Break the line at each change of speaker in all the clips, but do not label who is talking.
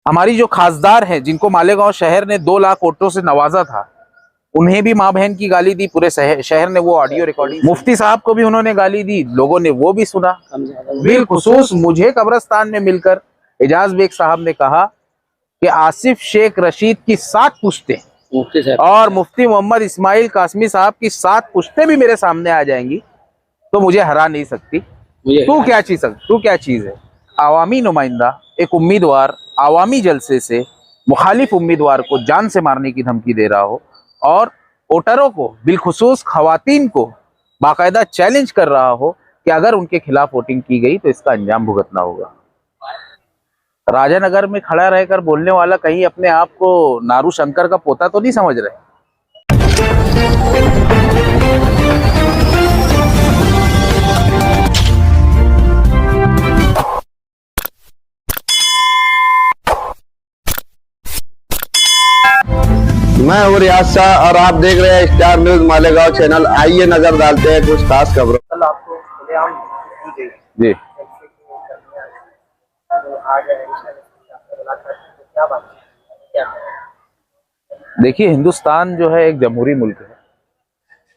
हमारी जो खासदार हैं जिनको मालेगांव शहर ने 2 लाख वोटों से नवाजा था, उन्हें भी माँ बहन की गाली दी। पूरे शहर ने वो ऑडियो रिकॉर्डिंग, मुफ्ती साहब को भी उन्होंने गाली दी, लोगों ने वो भी सुना। बिलखुसूस मुझे कब्रिस्तान में मिलकर एजाज बेग साहब ने कहा कि आसिफ शेख रशीद की 7 पुश्तें और मुफ्ती मोहम्मद इस्माइल कासमी साहब की 7 पुश्तें भी मेरे सामने आ जाएंगी तो मुझे हरा नहीं सकती। तू क्या चीज है? आवामी नुमाइंदा, एक उम्मीदवार आवामी जलसे से मुखालिफ उम्मीदवार को जान से मारने की धमकी दे रहा हो और वोटरों को, बिलखुसूस खवातीन को बाकायदा चैलेंज कर रहा हो कि अगर उनके खिलाफ वोटिंग की गई तो इसका अंजाम भुगतना होगा। राजानगर में खड़ा रहकर बोलने वाला कहीं अपने आप को नारू शंकर का पोता तो नहीं समझ रहे?
मैं हूँ रियाज शाह और आप देख रहे हैं स्टार न्यूज मालेगांव चैनल। आइए नजर डालते हैं कुछ खास खबरों।
जी, देखिए, हिंदुस्तान जो है एक जमहूरी मुल्क है,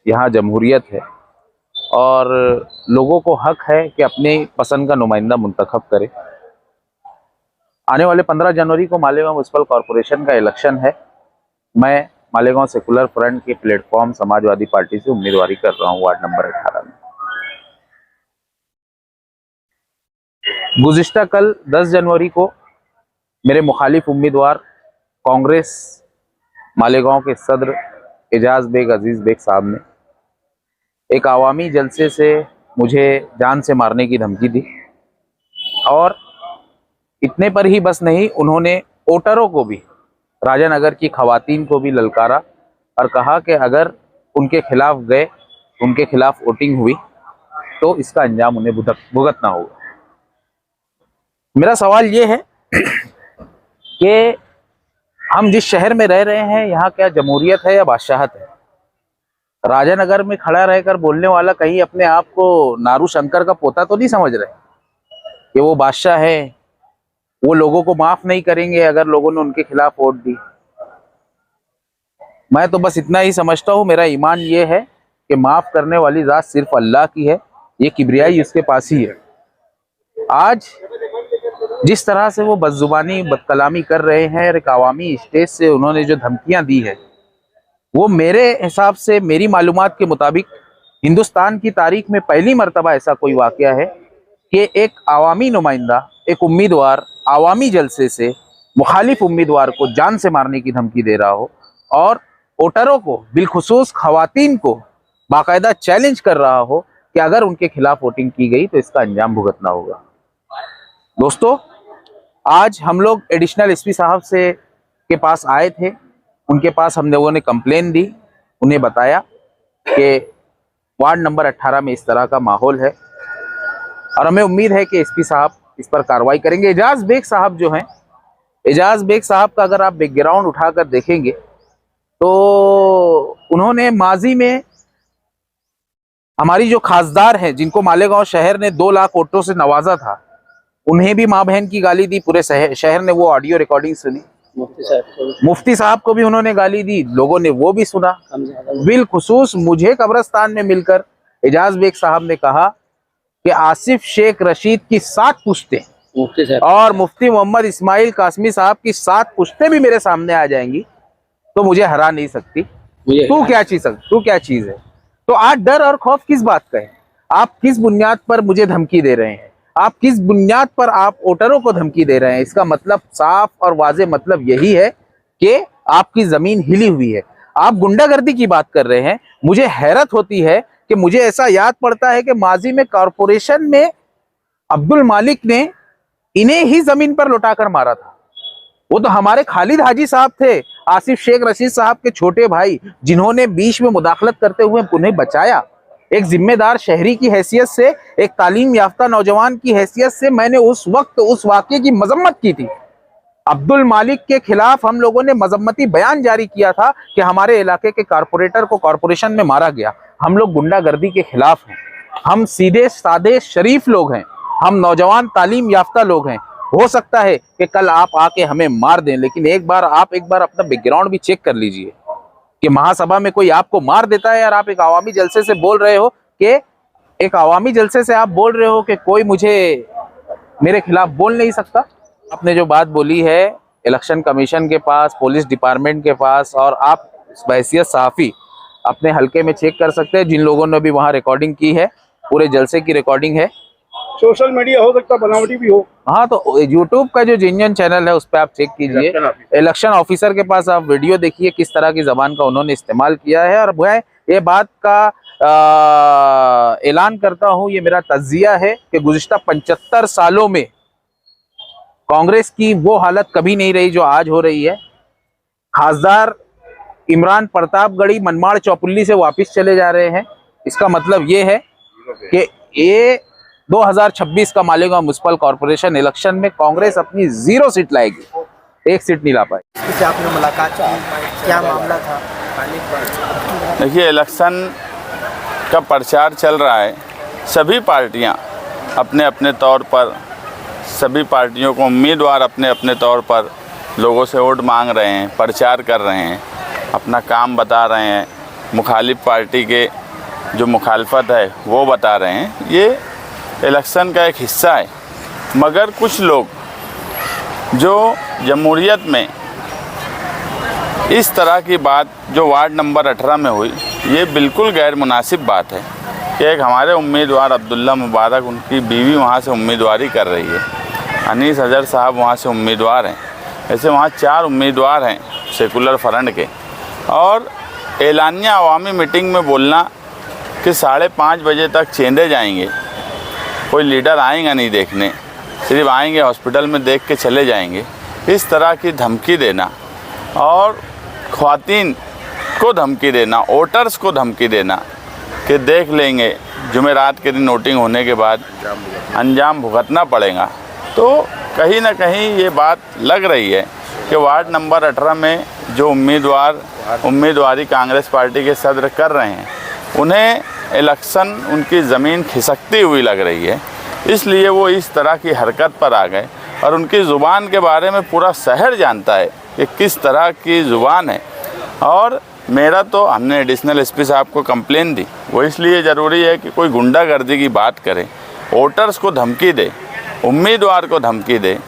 यहाँ जमहूरियत है और लोगों को हक है कि अपने पसंद का नुमाइंदा मुंतखब करे। आने वाले 15 जनवरी को मालेगांव म्युनिसिपल कॉरपोरेशन का इलेक्शन है। मैं मालेगांव सेकुलर फ्रंट के प्लेटफॉर्म समाजवादी पार्टी से उम्मीदवारी कर रहा हूँ वार्ड नंबर 18 में। गुज़िश्ता कल 10 जनवरी को मेरे मुखालिफ उम्मीदवार कांग्रेस मालेगांव के सदर एजाज बेग अजीज बेग साहब ने एक आवामी जलसे से मुझे जान से मारने की धमकी दी और इतने पर ही बस नहीं, उन्होंने वोटरों को भी, राजानगर की खवातीन को भी ललकारा और कहा कि अगर उनके खिलाफ गए, उनके खिलाफ वोटिंग हुई तो इसका अंजाम उन्हें भुगतना होगा। मेरा सवाल ये है कि हम जिस शहर में रह रहे हैं, यहाँ क्या जमहूरियत है या बादशाहत है? राजानगर में खड़ा रहकर बोलने वाला कहीं अपने आप को नारू शंकर का पोता तो नहीं समझ रहे कि वो बादशाह है, वो लोगों को माफ नहीं करेंगे अगर लोगों ने उनके खिलाफ वोट दी। मैं तो बस इतना ही समझता हूँ, मेरा ईमान ये है कि माफ करने वाली जात सिर्फ अल्लाह की है, ये किब्रियाई उसके पास ही है। आज जिस तरह से वो बदजुबानी बदकलामी कर रहे हैं, एक अवामी स्टेज से उन्होंने जो धमकियां दी है, वो मेरे हिसाब से, मेरी मालूमात के मुताबिक हिंदुस्तान की तारीख में पहली मर्तबा ऐसा कोई वाकया है कि एक आवामी नुमाइंदा, एक उम्मीदवार आवामी जलसे से मुखालिफ उम्मीदवार को जान से मारने की धमकी दे रहा हो और वोटरों को, बिलखुसूस खवातीन को बाकायदा चैलेंज कर रहा हो कि अगर उनके खिलाफ वोटिंग की गई तो इसका अंजाम भुगतना होगा। दोस्तों, आज हम लोग एडिशनल एसपी साहब से के पास आए थे। उनके पास हम लोगों ने कंप्लेन दी, उन्हें बताया कि वार्ड नंबर 18 में इस तरह का माहौल है और हमें उम्मीद है कि एसपी साहब इस पर कार्रवाई करेंगे। एजाज बेग साहब जो हैं, एजाज बेग साहब का अगर आप बैकग्राउंड उठाकर देखेंगे तो उन्होंने माजी में हमारी जो खासदार हैं जिनको मालेगांव शहर ने 2 लाख वोटों से नवाजा था, उन्हें भी माँ बहन की गाली दी। पूरे शहर ने वो ऑडियो रिकॉर्डिंग सुनी। मुफ्ती साहब को भी उन्होंने गाली दी, लोगों ने वो भी सुना। बिलखुसूस मुझे कब्रिस्तान में मिलकर एजाज बेग साहब ने कहा कि आसिफ शेख रशीद की 7 पुश्तें और मुफ्ती मोहम्मद इस्माइल कासमी साहब की 7 पुश्तें भी मेरे सामने आ जाएंगी तो मुझे हरा नहीं सकती। तू क्या चीज है? तो आज डर और खौफ किस बात का है? आप किस बुनियाद पर मुझे धमकी दे रहे हैं? आप किस बुनियाद पर आप वोटरों को धमकी दे रहे हैं? इसका मतलब साफ और वाजे मतलब यही है कि आपकी जमीन हिली हुई है। आप गुंडागर्दी की बात कर रहे हैं। मुझे हैरत होती है कि मुझे ऐसा याद पड़ता है कि माजी में कॉरपोरेशन में अब्दुल मालिक ने इन्हें ही जमीन पर लौटाकर मारा था। वो तो हमारे खालिद हाजी साहब थे, आसिफ शेख रशीद साहब के छोटे भाई, जिन्होंने बीच में मुदाखलत करते हुए उन्हें बचाया। एक जिम्मेदार शहरी की हैसियत से, एक तालीम याफ्ता नौजवान की हैसियत से मैंने उस वक्त उस वाक़े की मजम्मत की थी। अब्दुल मालिक के खिलाफ हम लोगों ने मजम्मती बयान जारी किया था कि हमारे इलाके के कारपोरेटर को कॉरपोरेशन में मारा गया। हम लोग गुंडागर्दी के खिलाफ हैं। हम सीधे सादे शरीफ लोग हैं। हम नौजवान तालीम याफ्ता लोग हैं। हो सकता है कि कल आप आके हमें मार दें, लेकिन एक बार अपना बैकग्राउंड भी चेक कर लीजिए कि महासभा में कोई आपको मार देता है और आप एक आवामी जलसे से बोल रहे हो कि कोई मुझे मेरे खिलाफ बोल नहीं सकता। आपने जो बात बोली है इलेक्शन कमीशन के पास, पुलिस डिपार्टमेंट के पास, और आप बहैसियत सहाफी अपने हलके में चेक कर सकते हैं। जिन लोगों ने भी वहां रिकॉर्डिंग की है, पूरे जलसे की रिकॉर्डिंग है।
सोशल मीडिया हो सकता, बनावटी भी हो।
हाँ, तो यूट्यूब का जो जिंजन चैनल है उस पर आप चेक कीजिए, इलेक्शन ऑफिसर के पास आप वीडियो देखिए किस तरह की जबान का उन्होंने इस्तेमाल किया है। और मैं ये बात का ऐलान करता हूं, ये मेरा तज्जिया है कि गुज़िश्ता 75 सालों में कांग्रेस की वो हालत कभी नहीं रही जो आज हो रही है। खासदार इमरान प्रतापगढ़ी मनमाड़ चौपुल्ली से वापस चले जा रहे हैं। इसका मतलब ये है कि ये 2026 का मालेगांव म्युनिसिपल कॉर्पोरेशन इलेक्शन में कांग्रेस अपनी 0 सीट लाएगी, 1 सीट नहीं ला पाई।
इससे आपने मुलाकात की, क्या मामला था?
देखिए, इलेक्शन का प्रचार चल रहा है। सभी पार्टियां अपने अपने तौर पर, सभी पार्टियों को उम्मीदवार अपने अपने तौर पर लोगों से वोट मांग रहे हैं, प्रचार कर रहे हैं, अपना काम बता रहे हैं, मुखालिफ पार्टी के जो मुखालफत है वो बता रहे हैं। ये इलेक्शन का एक हिस्सा है। मगर कुछ लोग जो जमहूरियत में इस तरह की बात जो वार्ड नंबर 18 में हुई, ये बिल्कुल गैर मुनासिब बात है कि एक हमारे उम्मीदवार अब्दुल्ला मुबारक, उनकी बीवी वहाँ से उम्मीदवारी कर रही है, अनीस अजहर साहब वहाँ से उम्मीदवार हैं, ऐसे वहाँ 4 उम्मीदवार हैं सेकुलर फ्रंट के। और एलानिया अवामी मीटिंग में बोलना कि 5:30 बजे तक चेंदे जाएंगे, कोई लीडर आएगा नहीं देखने, सिर्फ आएंगे हॉस्पिटल में देख के चले जाएंगे, इस तरह की धमकी देना और ख्वातीन को धमकी देना, वोटर्स को धमकी देना कि देख लेंगे जुमेरात के दिन वोटिंग होने के बाद अंजाम भुगतना पड़ेगा। तो कहीं ना कहीं ये बात लग रही है कि वार्ड नंबर 18 में जो उम्मीदवारी कांग्रेस पार्टी के सदर कर रहे हैं, उन्हें इलेक्शन उनकी ज़मीन खिसकती हुई लग रही है, इसलिए वो इस तरह की हरकत पर आ गए। और उनकी ज़ुबान के बारे में पूरा शहर जानता है कि किस तरह की ज़ुबान है। और मेरा तो, हमने एडिशनल एसपी साहब को कंप्लेन दी, वो इसलिए ज़रूरी है कि कोई गुंडागर्दी की बात करे, वोटर्स को धमकी दे, उम्मीदवार को धमकी दे,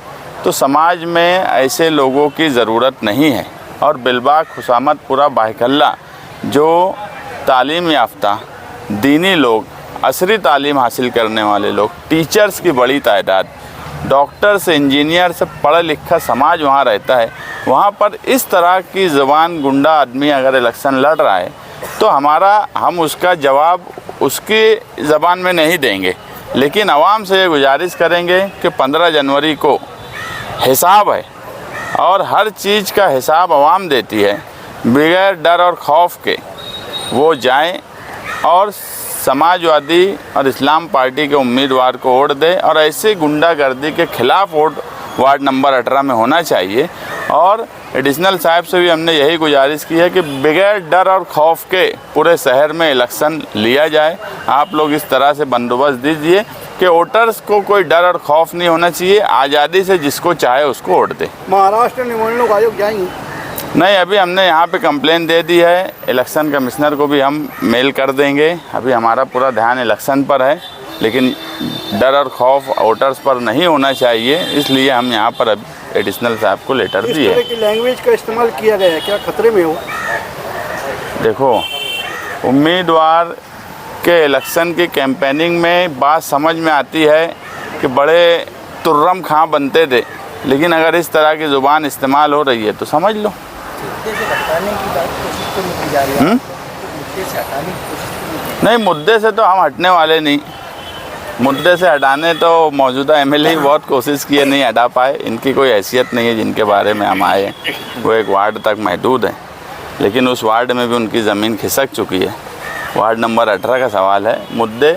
तो समाज में ऐसे लोगों की ज़रूरत नहीं है। और बिलबाग खुशामतपुरा बाहिकल्ला जो तालीम याफ्ता दीनी लोग, असरी तालीम हासिल करने वाले लोग, टीचर्स की बड़ी तादाद, डॉक्टर्स, इंजीनियर से पढ़ा लिखा समाज वहाँ रहता है, वहाँ पर इस तरह की ज़बान गुंडा आदमी अगर इलेक्शन लड़ रहा है तो हम उसका जवाब उसकी ज़बान में नहीं देंगे। लेकिन आवाम से ये गुजारिश करेंगे कि 15 जनवरी को हिसाब है और हर चीज़ का हिसाब आवाम देती है, बगैर डर और खौफ के वो जाएं और समाजवादी और इस्लाम पार्टी के उम्मीदवार को वोट दे। और ऐसे गुंडागर्दी के खिलाफ वोट वार्ड नंबर 18 में होना चाहिए। और एडिशनल साहब से भी हमने यही गुजारिश की है कि बगैर डर और खौफ के पूरे शहर में इलेक्शन लिया जाए। आप लोग इस तरह से बंदोबस्त दीजिए कि वोटर्स को कोई डर और खौफ नहीं होना चाहिए, आज़ादी से जिसको चाहे उसको वोट दे।
महाराष्ट्र निवडणूक आयोग जाएंगे?
नहीं, अभी हमने यहाँ पे कंप्लेन दे दी है, इलेक्शन कमिश्नर को भी हम मेल कर देंगे। अभी हमारा पूरा ध्यान इलेक्शन पर है, लेकिन डर और खौफ वोटर्स पर नहीं होना चाहिए, इसलिए हम यहाँ पर अभी एडिशनल साहब को लेटर दिए।
इस तरह की लैंग्वेज का इस्तेमाल किया गया है, क्या खतरे में हो?
देखो, उम्मीदवार के इलेक्शन की कैंपेनिंग में बात समझ में आती है कि बड़े तुर्रम खां बनते थे, लेकिन अगर इस तरह की ज़ुबान इस्तेमाल हो रही है तो समझ लो। नहीं, मुद्दे से तो हम हटने वाले नहीं। मुद्दे से हटाने तो मौजूदा एमएलए ही बहुत कोशिश किए, नहीं हटा पाए। इनकी कोई हैसियत नहीं है जिनके बारे में हम आए, वो एक वार्ड तक महदूद है, लेकिन उस वार्ड में भी उनकी ज़मीन खिसक चुकी है। वार्ड नंबर 18 का सवाल है, मुद्दे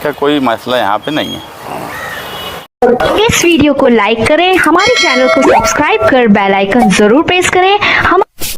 का कोई मसला यहाँ पे नहीं है।
इस वीडियो को लाइक करें, हमारे चैनल को सब्सक्राइब कर बेल आइकन जरूर प्रेस करें। हम